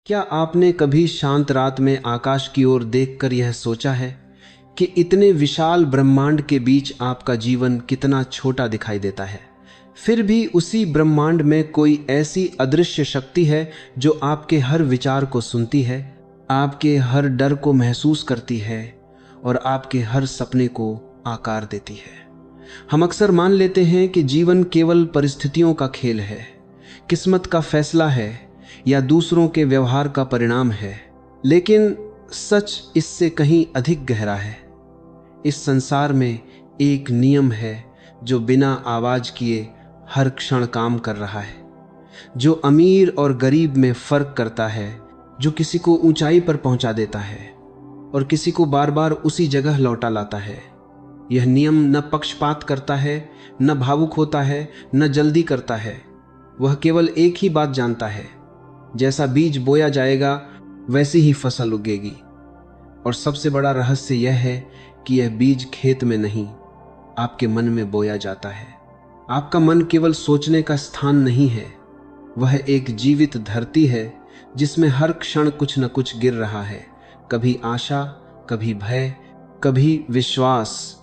क्या आपने कभी शांत रात में आकाश की ओर देखकर यह सोचा है कि इतने विशाल ब्रह्मांड के बीच आपका जीवन कितना छोटा दिखाई देता है? फिर भी उसी ब्रह्मांड में कोई ऐसी अदृश्य शक्ति है जो आपके हर विचार को सुनती है, आपके हर डर को महसूस करती है और आपके हर सपने को आकार देती है। हम अक्सर मान लेते हैं कि जीवन केवल परिस्थितियों का खेल है, किस्मत का फैसला है या दूसरों के व्यवहार का परिणाम है, लेकिन सच इससे कहीं अधिक गहरा है। इस संसार में एक नियम है जो बिना आवाज किए हर क्षण काम कर रहा है, जो अमीर और गरीब में फर्क करता है, जो किसी को ऊंचाई पर पहुंचा देता है और किसी को बार बार उसी जगह लौटा लाता है। यह नियम न पक्षपात करता है, न भावुक होता है, न जल्दी करता है। वह केवल एक ही बात जानता है, जैसा बीज बोया जाएगा वैसी ही फसल उगेगी। और सबसे बड़ा रहस्य यह है कि यह बीज खेत में नहीं, आपके मन में बोया जाता है। आपका मन केवल सोचने का स्थान नहीं है, वह एक जीवित धरती है जिसमें हर क्षण कुछ न कुछ गिर रहा है। कभी आशा, कभी भय, कभी विश्वास,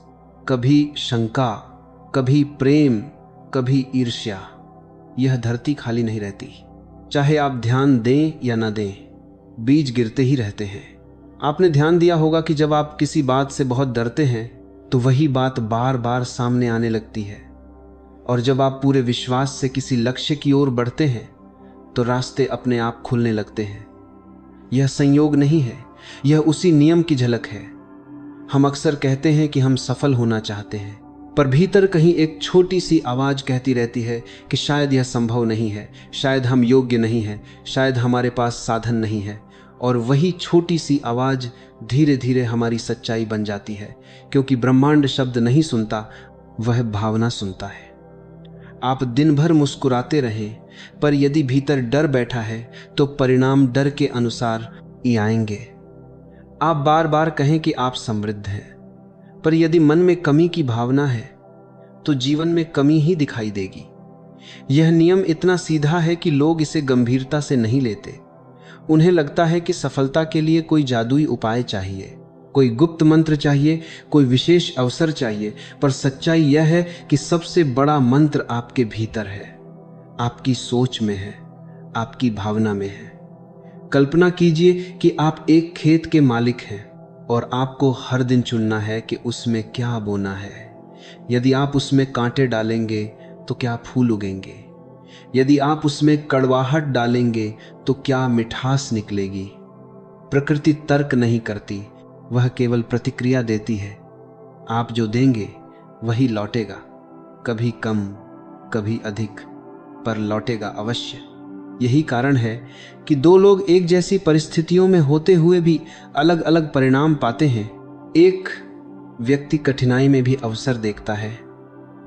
कभी शंका, कभी प्रेम, कभी ईर्ष्या। यह धरती खाली नहीं रहती। चाहे आप ध्यान दें या न दें, बीज गिरते ही रहते हैं। आपने ध्यान दिया होगा कि जब आप किसी बात से बहुत डरते हैं तो वही बात बार बार सामने आने लगती है, और जब आप पूरे विश्वास से किसी लक्ष्य की ओर बढ़ते हैं तो रास्ते अपने आप खुलने लगते हैं। यह संयोग नहीं है, यह उसी नियम की झलक है। हम अक्सर कहते हैं कि हम सफल होना चाहते हैं, पर भीतर कहीं एक छोटी सी आवाज कहती रहती है कि शायद यह संभव नहीं है, शायद हम योग्य नहीं हैं, शायद हमारे पास साधन नहीं है। और वही छोटी सी आवाज धीरे धीरे हमारी सच्चाई बन जाती है, क्योंकि ब्रह्मांड शब्द नहीं सुनता, वह भावना सुनता है। आप दिन भर मुस्कुराते रहें, पर यदि भीतर डर बैठा है तो परिणाम डर के अनुसार ही आएंगे। आप बार बार कहें कि आप समृद्ध हैं, पर यदि मन में कमी की भावना है तो जीवन में कमी ही दिखाई देगी। यह नियम इतना सीधा है कि लोग इसे गंभीरता से नहीं लेते। उन्हें लगता है कि सफलता के लिए कोई जादुई उपाय चाहिए, कोई गुप्त मंत्र चाहिए, कोई विशेष अवसर चाहिए। पर सच्चाई यह है कि सबसे बड़ा मंत्र आपके भीतर है, आपकी सोच में है, आपकी भावना में है। कल्पना कीजिए कि आप एक खेत के मालिक हैं और आपको हर दिन चुनना है कि उसमें क्या बोना है। यदि आप उसमें कांटे डालेंगे तो क्या फूल उगेंगे? यदि आप उसमें कड़वाहट डालेंगे तो क्या मिठास निकलेगी? प्रकृति तर्क नहीं करती, वह केवल प्रतिक्रिया देती है। आप जो देंगे वही लौटेगा, कभी कम, कभी अधिक, पर लौटेगा अवश्य। यही कारण है कि दो लोग एक जैसी परिस्थितियों में होते हुए भी अलग अलग परिणाम पाते हैं। एक व्यक्ति कठिनाई में भी अवसर देखता है,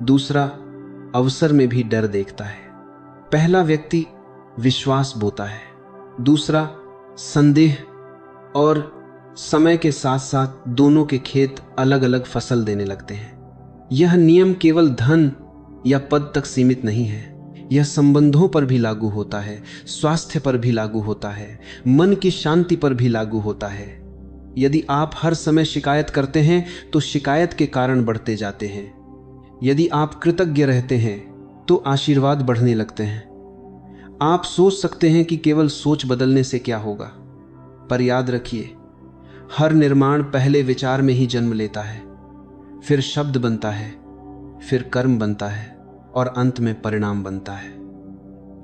दूसरा अवसर में भी डर देखता है। पहला व्यक्ति विश्वास बोता है, दूसरा संदेह, और समय के साथ साथ दोनों के खेत अलग अलग फसल देने लगते हैं। यह नियम केवल धन या पद तक सीमित नहीं है, यह संबंधों पर भी लागू होता है, स्वास्थ्य पर भी लागू होता है, मन की शांति पर भी लागू होता है। यदि आप हर समय शिकायत करते हैं तो शिकायत के कारण बढ़ते जाते हैं। यदि आप कृतज्ञ रहते हैं तो आशीर्वाद बढ़ने लगते हैं। आप सोच सकते हैं कि केवल सोच बदलने से क्या होगा, पर याद रखिए, हर निर्माण पहले विचार में ही जन्म लेता है, फिर शब्द बनता है, फिर कर्म बनता है और अंत में परिणाम बनता है।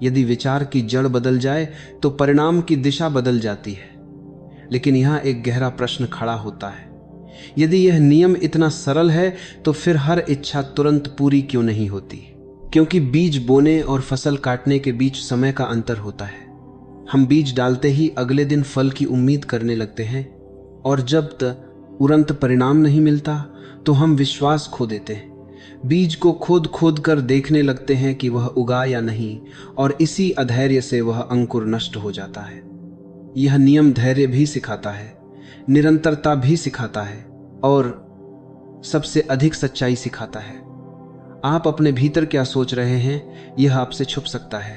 यदि विचार की जड़ बदल जाए तो परिणाम की दिशा बदल जाती है। लेकिन यहाँ एक गहरा प्रश्न खड़ा होता है, यदि यह नियम इतना सरल है तो फिर हर इच्छा तुरंत पूरी क्यों नहीं होती? क्योंकि बीज बोने और फसल काटने के बीच समय का अंतर होता है। हम बीज डालते ही अगले दिन फल की उम्मीद करने लगते हैं, और जब तक तुरंत परिणाम नहीं मिलता तो हम विश्वास खो देते हैं। बीज को खोद खोद कर देखने लगते हैं कि वह उगा या नहीं, और इसी अधैर्य से वह अंकुर नष्ट हो जाता है। यह नियम धैर्य भी सिखाता है, निरंतरता भी सिखाता है, और सबसे अधिक सच्चाई सिखाता है। आप अपने भीतर क्या सोच रहे हैं यह आपसे छुप सकता है,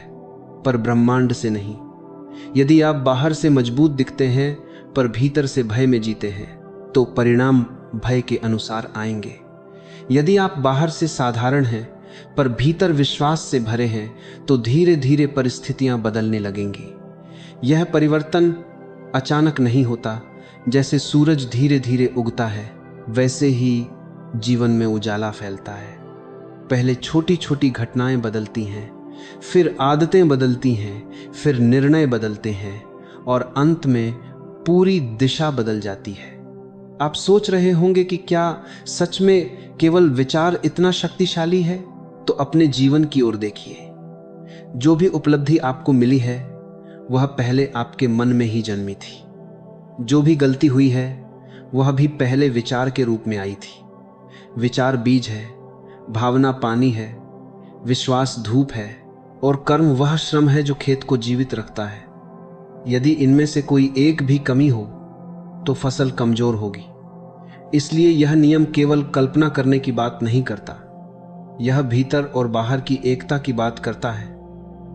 पर ब्रह्मांड से नहीं। यदि आप बाहर से मजबूत दिखते हैं पर भीतर से भय में जीते हैं तो परिणाम भय के अनुसार आएंगे। यदि आप बाहर से साधारण हैं पर भीतर विश्वास से भरे हैं तो धीरे धीरे परिस्थितियां बदलने लगेंगी। यह परिवर्तन अचानक नहीं होता। जैसे सूरज धीरे धीरे उगता है वैसे ही जीवन में उजाला फैलता है। पहले छोटी छोटी घटनाएं बदलती हैं, फिर आदतें बदलती हैं, फिर निर्णय बदलते हैं और अंत में पूरी दिशा बदल जाती है। आप सोच रहे होंगे कि क्या सच में केवल विचार इतना शक्तिशाली है? तो अपने जीवन की ओर देखिए। जो भी उपलब्धि आपको मिली है वह पहले आपके मन में ही जन्मी थी। जो भी गलती हुई है वह भी पहले विचार के रूप में आई थी। विचार बीज है, भावना पानी है, विश्वास धूप है और कर्म वह श्रम है जो खेत को जीवित रखता है। यदि इनमें से कोई एक भी कमी हो तो फसल कमजोर होगी। इसलिए यह नियम केवल कल्पना करने की बात नहीं करता, यह भीतर और बाहर की एकता की बात करता है।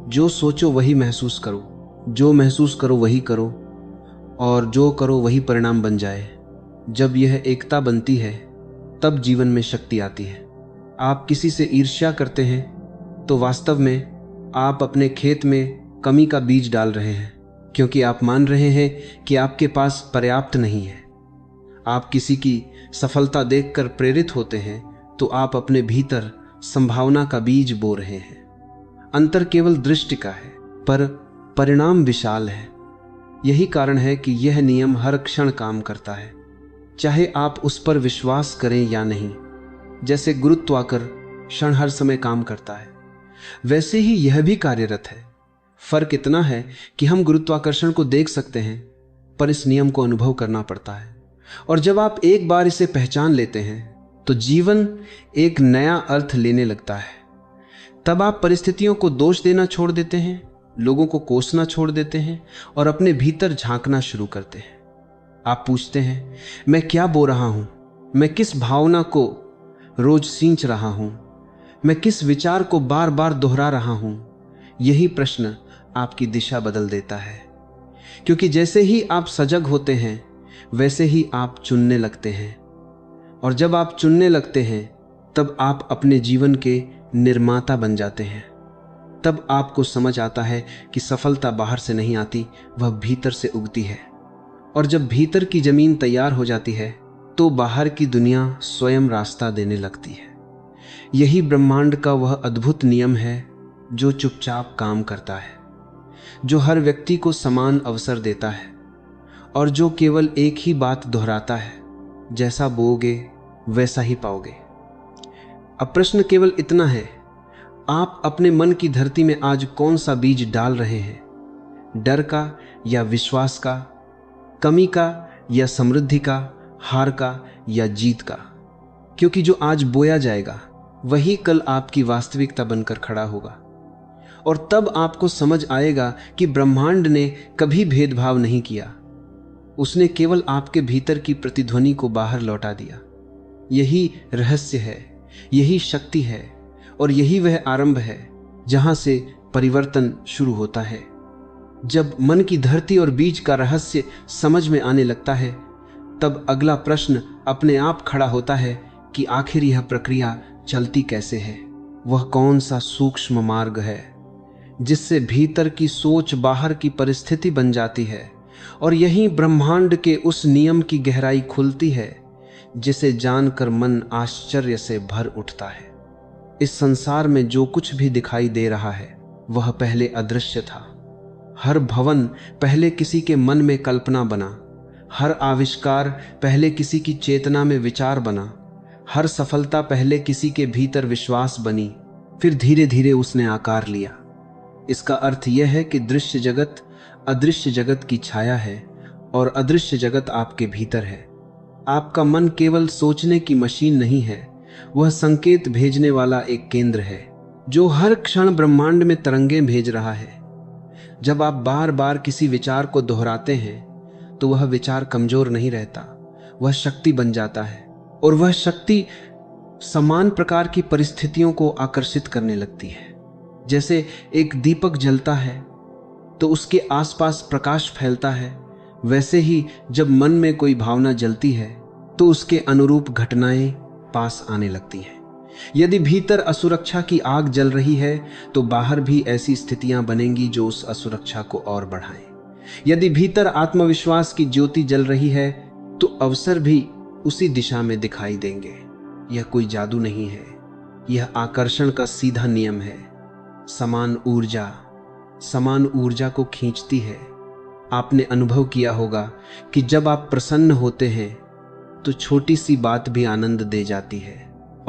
जो सोचो वही महसूस करो, जो महसूस करो वही करो और जो करो वही परिणाम बन जाए। जब यह एकता बनती है तब जीवन में शक्ति आती है। आप किसी से ईर्ष्या करते हैं तो वास्तव में आप अपने खेत में कमी का बीज डाल रहे हैं, क्योंकि आप मान रहे हैं कि आपके पास पर्याप्त नहीं है। आप किसी की सफलता देखकर प्रेरित होते हैं तो आप अपने भीतर संभावना का बीज बो रहे हैं। अंतर केवल दृष्टि का है पर परिणाम विशाल है। यही कारण है कि यह नियम हर क्षण काम करता है, चाहे आप उस पर विश्वास करें या नहीं। जैसे गुरुत्वाकर्षण हर समय काम करता है वैसे ही यह भी कार्यरत है। फर्क इतना है कि हम गुरुत्वाकर्षण को देख सकते हैं पर इस नियम को अनुभव करना पड़ता है। और जब आप एक बार इसे पहचान लेते हैं तो जीवन एक नया अर्थ लेने लगता है। तब आप परिस्थितियों को दोष देना छोड़ देते हैं, लोगों को कोसना छोड़ देते हैं और अपने भीतर झांकना शुरू करते हैं। आप पूछते हैं, मैं क्या बो रहा हूं? मैं किस भावना को रोज सींच रहा हूं? मैं किस विचार को बार बार दोहरा रहा हूं? यही प्रश्न आपकी दिशा बदल देता है, क्योंकि जैसे ही आप सजग होते हैं वैसे ही आप चुनने लगते हैं। और जब आप चुनने लगते हैं तब आप अपने जीवन के निर्माता बन जाते हैं। तब आपको समझ आता है कि सफलता बाहर से नहीं आती, वह भीतर से उगती है। और जब भीतर की जमीन तैयार हो जाती है तो बाहर की दुनिया स्वयं रास्ता देने लगती है। यही ब्रह्मांड का वह अद्भुत नियम है जो चुपचाप काम करता है, जो हर व्यक्ति को समान अवसर देता है और जो केवल एक ही बात दोहराता है, जैसा बोओगे वैसा ही पाओगे। अब प्रश्न केवल इतना है, आप अपने मन की धरती में आज कौन सा बीज डाल रहे हैं? डर का या विश्वास का? कमी का या समृद्धि का? हार का या जीत का? क्योंकि जो आज बोया जाएगा वही कल आपकी वास्तविकता बनकर खड़ा होगा। और तब आपको समझ आएगा कि ब्रह्मांड ने कभी भेदभाव नहीं किया, उसने केवल आपके भीतर की प्रतिध्वनि को बाहर लौटा दिया। यही रहस्य है, यही शक्ति है और यही वह आरंभ है जहां से परिवर्तन शुरू होता है। जब मन की धरती और बीज का रहस्य समझ में आने लगता है तब अगला प्रश्न अपने आप खड़ा होता है कि आखिर यह प्रक्रिया चलती कैसे है? वह कौन सा सूक्ष्म मार्ग है जिससे भीतर की सोच बाहर की परिस्थिति बन जाती है? और यही ब्रह्मांड के उस नियम की गहराई खुलती है जिसे जानकर मन आश्चर्य से भर उठता है। इस संसार में जो कुछ भी दिखाई दे रहा है वह पहले अदृश्य था। हर भवन पहले किसी के मन में कल्पना बना, हर आविष्कार पहले किसी की चेतना में विचार बना, हर सफलता पहले किसी के भीतर विश्वास बनी, फिर धीरे धीरे उसने आकार लिया। इसका अर्थ यह है कि दृश्य जगत अदृश्य जगत की छाया है और अदृश्य जगत आपके भीतर है। आपका मन केवल सोचने की मशीन नहीं है, वह संकेत भेजने वाला एक केंद्र है जो हर क्षण ब्रह्मांड में तरंगें भेज रहा है। जब आप बार बार किसी विचार को दोहराते हैं तो वह विचार कमजोर नहीं रहता, वह शक्ति बन जाता है और वह शक्ति समान प्रकार की परिस्थितियों को आकर्षित करने लगती है। जैसे एक दीपक जलता है तो उसके आसपास प्रकाश फैलता है, वैसे ही जब मन में कोई भावना जलती है तो उसके अनुरूप घटनाएं पास आने लगती हैं। यदि भीतर असुरक्षा की आग जल रही है तो बाहर भी ऐसी स्थितियां बनेंगी जो उस असुरक्षा को और बढ़ाएं। यदि भीतर आत्मविश्वास की ज्योति जल रही है तो अवसर भी उसी दिशा में दिखाई देंगे। यह कोई जादू नहीं है, यह आकर्षण का सीधा नियम है। समान ऊर्जा को खींचती है। आपने अनुभव किया होगा कि जब आप प्रसन्न होते हैं तो छोटी सी बात भी आनंद दे जाती है,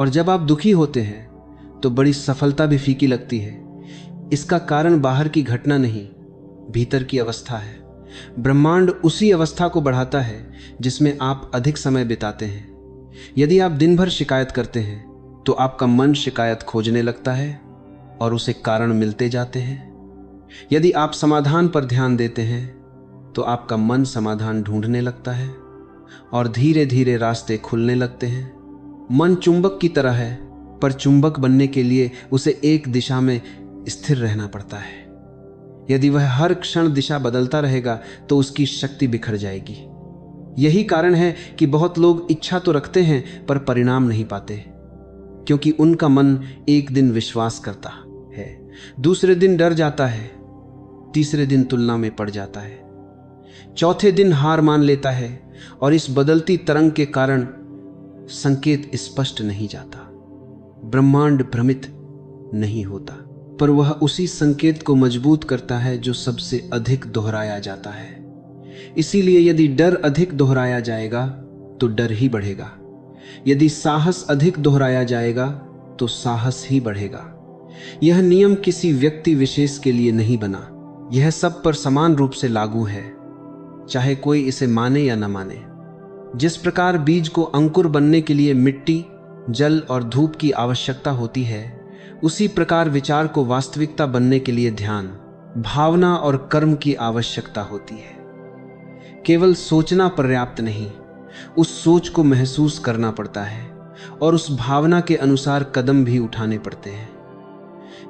और जब आप दुखी होते हैं तो बड़ी सफलता भी फीकी लगती है। इसका कारण बाहर की घटना नहीं, भीतर की अवस्था है। ब्रह्मांड उसी अवस्था को बढ़ाता है जिसमें आप अधिक समय बिताते हैं। यदि आप दिन भर शिकायत करते हैं तो आपका मन शिकायत खोजने लगता है और उसे कारण मिलते जाते हैं। यदि आप समाधान पर ध्यान देते हैं तो आपका मन समाधान ढूंढने लगता है और धीरे धीरे रास्ते खुलने लगते हैं। मन चुंबक की तरह है, पर चुंबक बनने के लिए उसे एक दिशा में स्थिर रहना पड़ता है। यदि वह हर क्षण दिशा बदलता रहेगा तो उसकी शक्ति बिखर जाएगी। यही कारण है कि बहुत लोग इच्छा तो रखते हैं पर परिणाम नहीं पाते, क्योंकि उनका मन एक दिन विश्वास करता है, दूसरे दिन डर जाता है, तीसरे दिन तुलना में पड़ जाता है, चौथे दिन हार मान लेता है, और इस बदलती तरंग के कारण संकेत स्पष्ट नहीं जाता। ब्रह्मांड भ्रमित नहीं होता, पर वह उसी संकेत को मजबूत करता है जो सबसे अधिक दोहराया जाता है। इसीलिए यदि डर अधिक दोहराया जाएगा तो डर ही बढ़ेगा, यदि साहस अधिक दोहराया जाएगा तो साहस ही बढ़ेगा। यह नियम किसी व्यक्ति विशेष के लिए नहीं बना, यह सब पर समान रूप से लागू है, चाहे कोई इसे माने या न माने। जिस प्रकार बीज को अंकुर बनने के लिए मिट्टी, जल और धूप की आवश्यकता होती है, उसी प्रकार विचार को वास्तविकता बनने के लिए ध्यान, भावना और कर्म की आवश्यकता होती है। केवल सोचना पर्याप्त नहीं, उस सोच को महसूस करना पड़ता है और उस भावना के अनुसार कदम भी उठाने पड़ते हैं।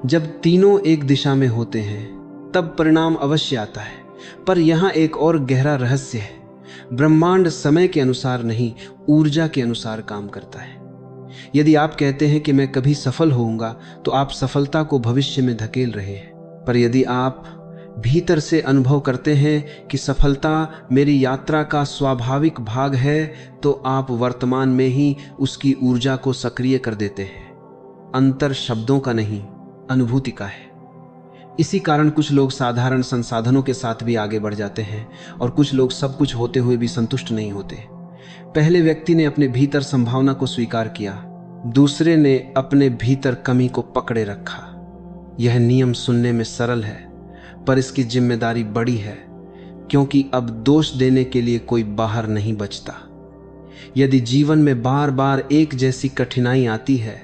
जब तीनों एक दिशा में होते हैं तब परिणाम अवश्य आता है। पर यहाँ एक और गहरा रहस्य है। ब्रह्मांड समय के अनुसार नहीं, ऊर्जा के अनुसार काम करता है। यदि आप कहते हैं कि मैं कभी सफल होऊंगा तो आप सफलता को भविष्य में धकेल रहे हैं। पर यदि आप भीतर से अनुभव करते हैं कि सफलता मेरी यात्रा का स्वाभाविक भाग है, तो आप वर्तमान में ही उसकी ऊर्जा को सक्रिय कर देते हैं। अंतर शब्दों का नहीं, अनुभूति का है। इसी कारण कुछ लोग साधारण संसाधनों के साथ भी आगे बढ़ जाते हैं और कुछ लोग सब कुछ होते हुए भी संतुष्ट नहीं होते। पहले व्यक्ति ने अपने भीतर संभावना को स्वीकार किया, दूसरे ने अपने भीतर कमी को पकड़े रखा। यह नियम सुनने में सरल है, पर इसकी जिम्मेदारी बड़ी है, क्योंकि अब दोष देने के लिए कोई बाहर नहीं बचता। यदि जीवन में बार बार एक जैसी कठिनाई आती है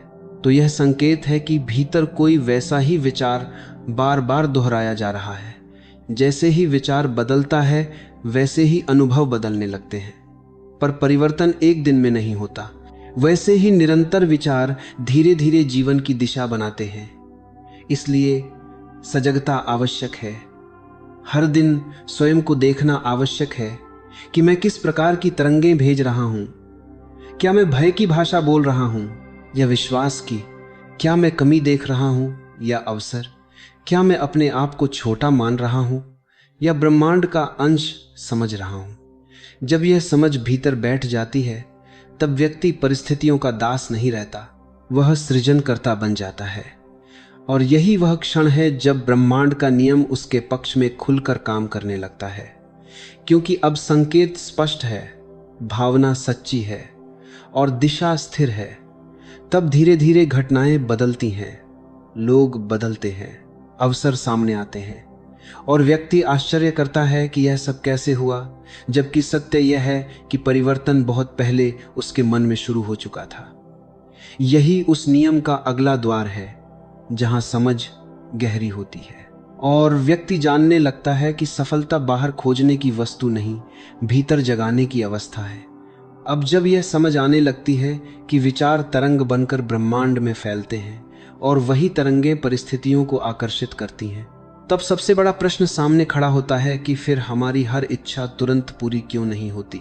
तो यह संकेत है कि भीतर कोई वैसा ही विचार बार बार दोहराया जा रहा है। जैसे ही विचार बदलता है वैसे ही अनुभव बदलने लगते हैं, पर परिवर्तन एक दिन में नहीं होता। वैसे ही निरंतर विचार धीरे धीरे जीवन की दिशा बनाते हैं। इसलिए सजगता आवश्यक है। हर दिन स्वयं को देखना आवश्यक है कि मैं किस प्रकार की तरंगें भेज रहा हूं। क्या मैं भय की भाषा बोल रहा हूं या विश्वास की? क्या मैं कमी देख रहा हूं या अवसर? क्या मैं अपने आप को छोटा मान रहा हूं या ब्रह्मांड का अंश समझ रहा हूं? जब यह समझ भीतर बैठ जाती है तब व्यक्ति परिस्थितियों का दास नहीं रहता, वह सृजनकर्ता बन जाता है। और यही वह क्षण है जब ब्रह्मांड का नियम उसके पक्ष में खुलकर काम करने लगता है, क्योंकि अब संकेत स्पष्ट है, भावना सच्ची है और दिशा स्थिर है। तब धीरे धीरे घटनाएं बदलती हैं, लोग बदलते हैं, अवसर सामने आते हैं और व्यक्ति आश्चर्य करता है कि यह सब कैसे हुआ, जबकि सत्य यह है कि परिवर्तन बहुत पहले उसके मन में शुरू हो चुका था। यही उस नियम का अगला द्वार है जहां समझ गहरी होती है और व्यक्ति जानने लगता है कि सफलता बाहर खोजने की वस्तु नहीं, भीतर जगाने की अवस्था है। अब जब यह समझ आने लगती है कि विचार तरंग बनकर ब्रह्मांड में फैलते हैं और वही तरंगें परिस्थितियों को आकर्षित करती हैं, तब सबसे बड़ा प्रश्न सामने खड़ा होता है कि फिर हमारी हर इच्छा तुरंत पूरी क्यों नहीं होती।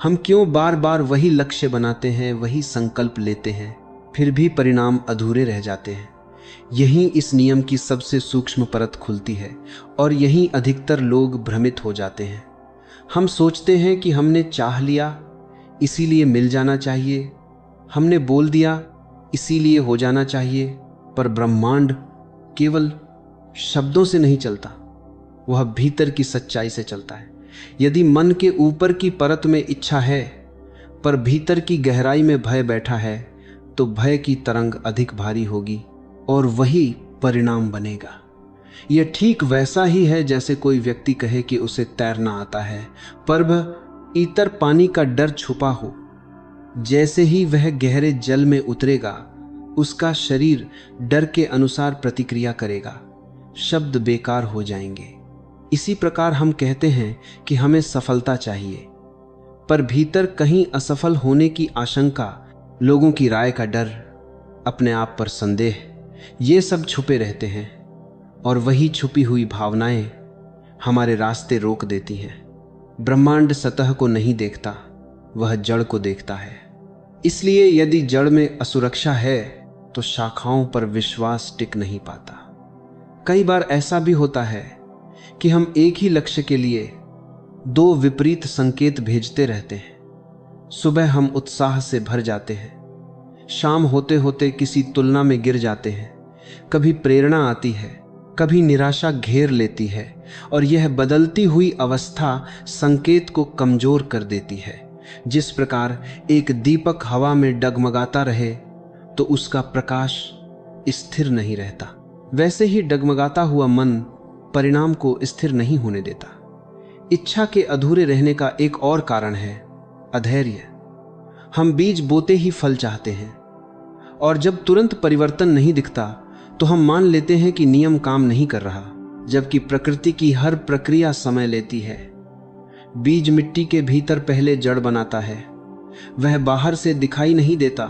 हम क्यों बार बार वही लक्ष्य बनाते हैं, वही संकल्प लेते हैं, फिर भी परिणाम अधूरे रह जाते हैं। यहीं इस नियम की सबसे सूक्ष्म परत खुलती है और यहीं अधिकतर लोग भ्रमित हो जाते हैं। हम सोचते हैं कि हमने चाह लिया इसीलिए मिल जाना चाहिए, हमने बोल दिया इसीलिए हो जाना चाहिए, पर ब्रह्मांड केवल शब्दों से नहीं चलता, वह भीतर की सच्चाई से चलता है। यदि मन के ऊपर की परत में इच्छा है पर भीतर की गहराई में भय बैठा है, तो भय की तरंग अधिक भारी होगी और वही परिणाम बनेगा। यह ठीक वैसा ही है जैसे कोई व्यक्ति कहे कि उसे तैरना आता है पर वह इतर पानी का डर छुपा हो। जैसे ही वह गहरे जल में उतरेगा, उसका शरीर डर के अनुसार प्रतिक्रिया करेगा, शब्द बेकार हो जाएंगे। इसी प्रकार हम कहते हैं कि हमें सफलता चाहिए, पर भीतर कहीं असफल होने की आशंका, लोगों की राय का डर, अपने आप पर संदेह, ये सब छुपे रहते हैं और वही छुपी हुई भावनाएं हमारे रास्ते रोक देती हैं। ब्रह्मांड सतह को नहीं देखता, वह जड़ को देखता है। इसलिए यदि जड़ में असुरक्षा है तो शाखाओं पर विश्वास टिक नहीं पाता। कई बार ऐसा भी होता है कि हम एक ही लक्ष्य के लिए दो विपरीत संकेत भेजते रहते हैं। सुबह हम उत्साह से भर जाते हैं, शाम होते होते किसी तुलना में गिर जाते हैं। कभी प्रेरणा आती है, कभी निराशा घेर लेती है और यह बदलती हुई अवस्था संकेत को कमजोर कर देती है। जिस प्रकार एक दीपक हवा में डगमगाता रहे तो उसका प्रकाश स्थिर नहीं रहता, वैसे ही डगमगाता हुआ मन परिणाम को स्थिर नहीं होने देता। इच्छा के अधूरे रहने का एक और कारण है अधैर्य। हम बीज बोते ही फल चाहते हैं और जब तुरंत परिवर्तन नहीं दिखता तो हम मान लेते हैं कि नियम काम नहीं कर रहा, जबकि प्रकृति की हर प्रक्रिया समय लेती है। बीज मिट्टी के भीतर पहले जड़ बनाता है, वह बाहर से दिखाई नहीं देता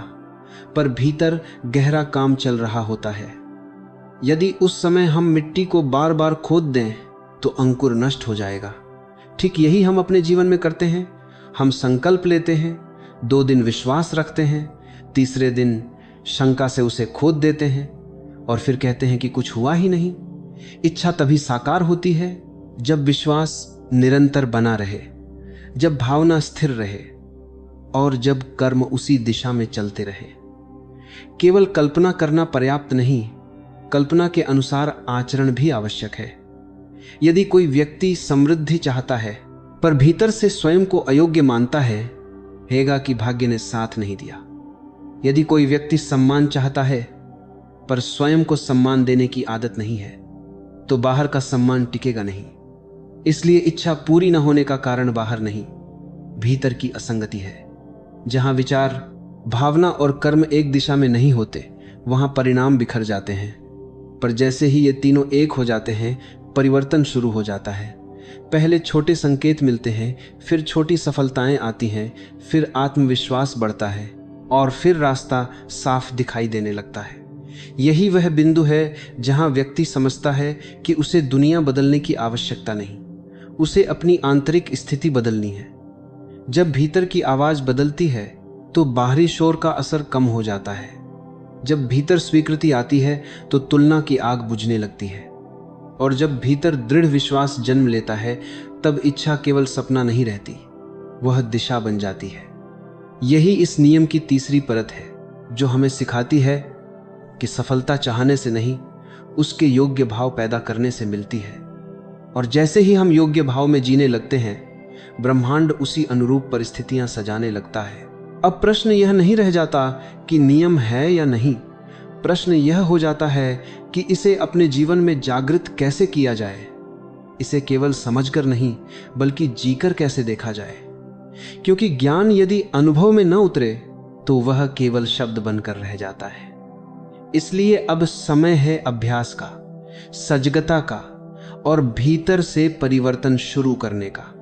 पर भीतर गहरा काम चल रहा होता है। यदि उस समय हम मिट्टी को बार बार खोद दें तो अंकुर नष्ट हो जाएगा। ठीक यही हम अपने जीवन में करते हैं। हम संकल्प लेते हैं, 2 दिन विश्वास रखते हैं, तीसरे दिन शंका से उसे खोद देते हैं और फिर कहते हैं कि कुछ हुआ ही नहीं। इच्छा तभी साकार होती है जब विश्वास निरंतर बना रहे, जब भावना स्थिर रहे और जब कर्म उसी दिशा में चलते रहे। केवल कल्पना करना पर्याप्त नहीं, कल्पना के अनुसार आचरण भी आवश्यक है। यदि कोई व्यक्ति समृद्धि चाहता है पर भीतर से स्वयं को अयोग्य मानता है, हेगा कि भाग्य ने साथ नहीं दिया। यदि कोई व्यक्ति सम्मान चाहता है पर स्वयं को सम्मान देने की आदत नहीं है, तो बाहर का सम्मान टिकेगा नहीं। इसलिए इच्छा पूरी न होने का कारण बाहर नहीं, भीतर की असंगति है। जहां विचार, भावना और कर्म एक दिशा में नहीं होते, वहां परिणाम बिखर जाते हैं। पर जैसे ही ये तीनों एक हो जाते हैं, परिवर्तन शुरू हो जाता है। पहले छोटे संकेत मिलते हैं, फिर छोटी सफलताएं आती हैं, फिर आत्मविश्वास बढ़ता है और फिर रास्ता साफ दिखाई देने लगता है। यही वह बिंदु है जहां व्यक्ति समझता है कि उसे दुनिया बदलने की आवश्यकता नहीं, उसे अपनी आंतरिक स्थिति बदलनी है। जब भीतर की आवाज बदलती है तो बाहरी शोर का असर कम हो जाता है। जब भीतर स्वीकृति आती है तो तुलना की आग बुझने लगती है और जब भीतर दृढ़ विश्वास जन्म लेता है तब इच्छा केवल सपना नहीं रहती, वह दिशा बन जाती है। यही इस नियम की तीसरी परत है जो हमें सिखाती है कि सफलता चाहने से नहीं, उसके योग्य भाव पैदा करने से मिलती है। और जैसे ही हम योग्य भाव में जीने लगते हैं, ब्रह्मांड उसी अनुरूप परिस्थितियां सजाने लगता है। अब प्रश्न यह नहीं रह जाता कि नियम है या नहीं, प्रश्न यह हो जाता है कि इसे अपने जीवन में जागृत कैसे किया जाए। इसे केवल समझकर नहीं बल्कि जीकर कैसे देखा जाए, क्योंकि ज्ञान यदि अनुभव में न उतरे तो वह केवल शब्द बनकर रह जाता है। इसलिए अब समय है अभ्यास का, सजगता का और भीतर से परिवर्तन शुरू करने का।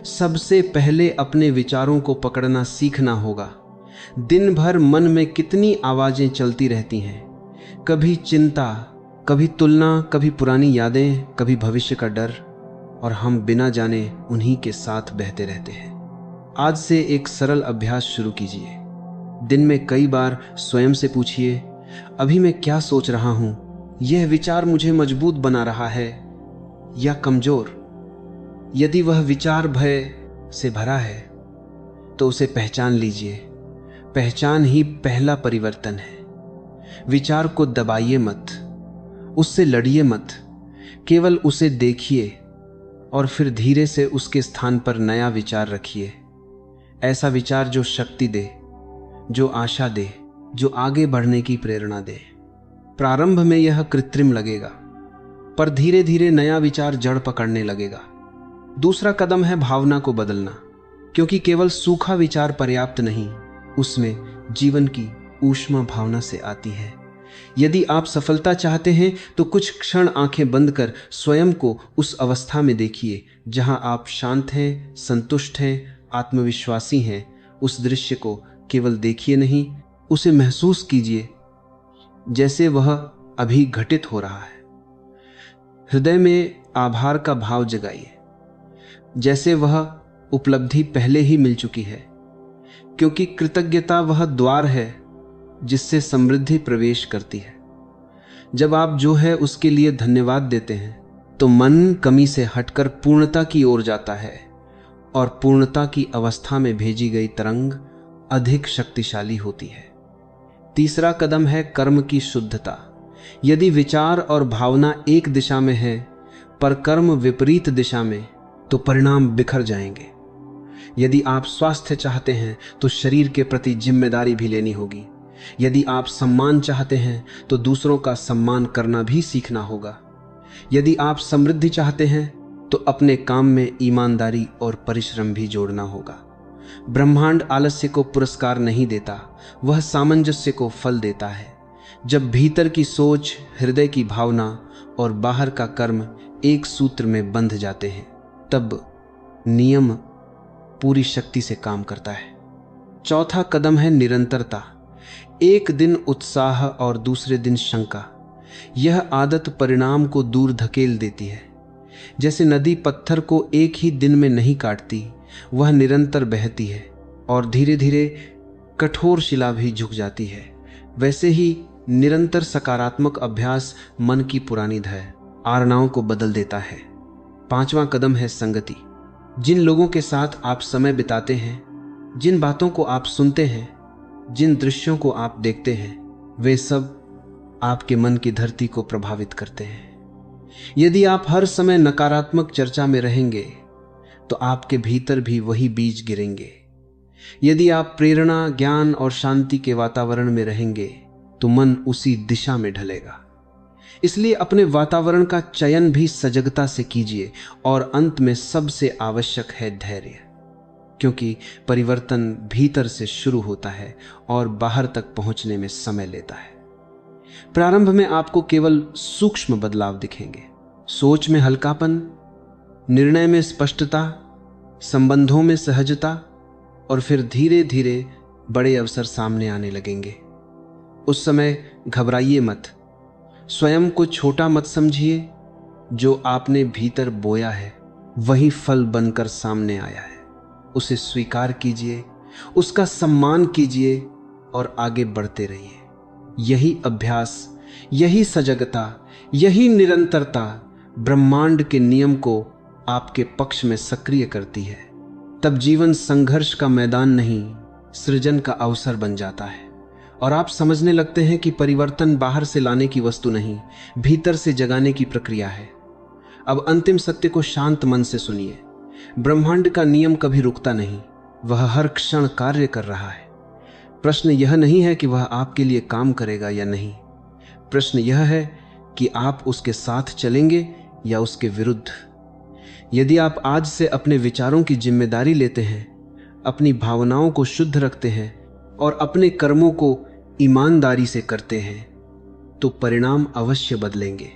सबसे पहले अपने विचारों को पकड़ना सीखना होगा। दिन भर मन में कितनी आवाजें चलती रहती हैं, कभी चिंता, कभी तुलना, कभी पुरानी यादें, कभी भविष्य का डर, और हम बिना जाने उन्हीं के साथ बहते रहते हैं। आज से एक सरल अभ्यास शुरू कीजिए। दिन में कई बार स्वयं से पूछिए, अभी मैं क्या सोच रहा हूं? यह विचार मुझे मजबूत बना रहा है या कमजोर? यदि वह विचार भय से भरा है तो उसे पहचान लीजिए। पहचान ही पहला परिवर्तन है। विचार को दबाइए मत, उससे लड़िए मत, केवल उसे देखिए और फिर धीरे से उसके स्थान पर नया विचार रखिए। ऐसा विचार जो शक्ति दे, जो आशा दे, जो आगे बढ़ने की प्रेरणा दे। प्रारंभ में यह कृत्रिम लगेगा, पर धीरे धीरे नया विचार जड़ पकड़ने लगेगा। दूसरा कदम है भावना को बदलना, क्योंकि केवल सूखा विचार पर्याप्त नहीं, उसमें जीवन की ऊष्मा भावना से आती है। यदि आप सफलता चाहते हैं तो कुछ क्षण आंखें बंद कर स्वयं को उस अवस्था में देखिए जहां आप शांत हैं, संतुष्ट हैं, आत्मविश्वासी हैं। उस दृश्य को केवल देखिए नहीं, उसे महसूस कीजिए जैसे वह अभी घटित हो रहा है। हृदय में आभार का भाव जगाइए, जैसे वह उपलब्धि पहले ही मिल चुकी है, क्योंकि कृतज्ञता वह द्वार है जिससे समृद्धि प्रवेश करती है। जब आप जो है उसके लिए धन्यवाद देते हैं तो मन कमी से हटकर पूर्णता की ओर जाता है, और पूर्णता की अवस्था में भेजी गई तरंग अधिक शक्तिशाली होती है। तीसरा कदम है कर्म की शुद्धता। यदि विचार और भावना एक दिशा में है पर कर्म विपरीत दिशा में, तो परिणाम बिखर जाएंगे। यदि आप स्वास्थ्य चाहते हैं तो शरीर के प्रति जिम्मेदारी भी लेनी होगी। यदि आप सम्मान चाहते हैं तो दूसरों का सम्मान करना भी सीखना होगा। यदि आप समृद्धि चाहते हैं तो अपने काम में ईमानदारी और परिश्रम भी जोड़ना होगा। ब्रह्मांड आलस्य को पुरस्कार नहीं देता, वह सामंजस्य को फल देता है। जब भीतर की सोच, हृदय की भावना और बाहर का कर्म एक सूत्र में बंध जाते हैं, तब नियम पूरी शक्ति से काम करता है। चौथा कदम है निरंतरता। एक दिन उत्साह और दूसरे दिन शंका। यह आदत परिणाम को दूर धकेल देती है। जैसे नदी पत्थर को एक ही दिन में नहीं काटती, वह निरंतर बहती है और धीरे धीरे कठोर शिला भी झुक जाती है, वैसे ही निरंतर सकारात्मक अभ्यास मन की पुरानी धारणाओं को बदल देता है। पांचवा कदम है संगति। जिन लोगों के साथ आप समय बिताते हैं, जिन बातों को आप सुनते हैं, जिन दृश्यों को आप देखते हैं, वे सब आपके मन की धरती को प्रभावित करते हैं। यदि आप हर समय नकारात्मक चर्चा में रहेंगे तो आपके भीतर भी वही बीज गिरेंगे। यदि आप प्रेरणा, ज्ञान और शांति के वातावरण में रहेंगे तो मन उसी दिशा में ढलेगा। इसलिए अपने वातावरण का चयन भी सजगता से कीजिए। और अंत में सबसे आवश्यक है धैर्य, क्योंकि परिवर्तन भीतर से शुरू होता है और बाहर तक पहुंचने में समय लेता है। प्रारंभ में आपको केवल सूक्ष्म बदलाव दिखेंगे। सोच में हल्कापन, निर्णय में स्पष्टता, संबंधों में सहजता, और फिर धीरे धीरे बड़े अवसर सामने आने लगेंगे। उस समय घबराइए मत, स्वयं को छोटा मत समझिए। जो आपने भीतर बोया है वही फल बनकर सामने आया है। उसे स्वीकार कीजिए, उसका सम्मान कीजिए और आगे बढ़ते रहिए। यही अभ्यास, यही सजगता, यही निरंतरता ब्रह्मांड के नियम को आपके पक्ष में सक्रिय करती है। तब जीवन संघर्ष का मैदान नहीं, सृजन का अवसर बन जाता है, और आप समझने लगते हैं कि परिवर्तन बाहर से लाने की वस्तु नहीं, भीतर से जगाने की प्रक्रिया है। अब अंतिम सत्य को शांत मन से सुनिए। ब्रह्मांड का नियम कभी रुकता नहीं, वह हर क्षण कार्य कर रहा है। प्रश्न यह नहीं है कि वह आपके लिए काम करेगा या नहीं, प्रश्न यह है कि आप उसके साथ चलेंगे या उसके विरुद्ध। यदि आप आज से अपने विचारों की जिम्मेदारी लेते हैं, अपनी भावनाओं को शुद्ध रखते हैं और अपने कर्मों को ईमानदारी से करते हैं, तो परिणाम अवश्य बदलेंगे।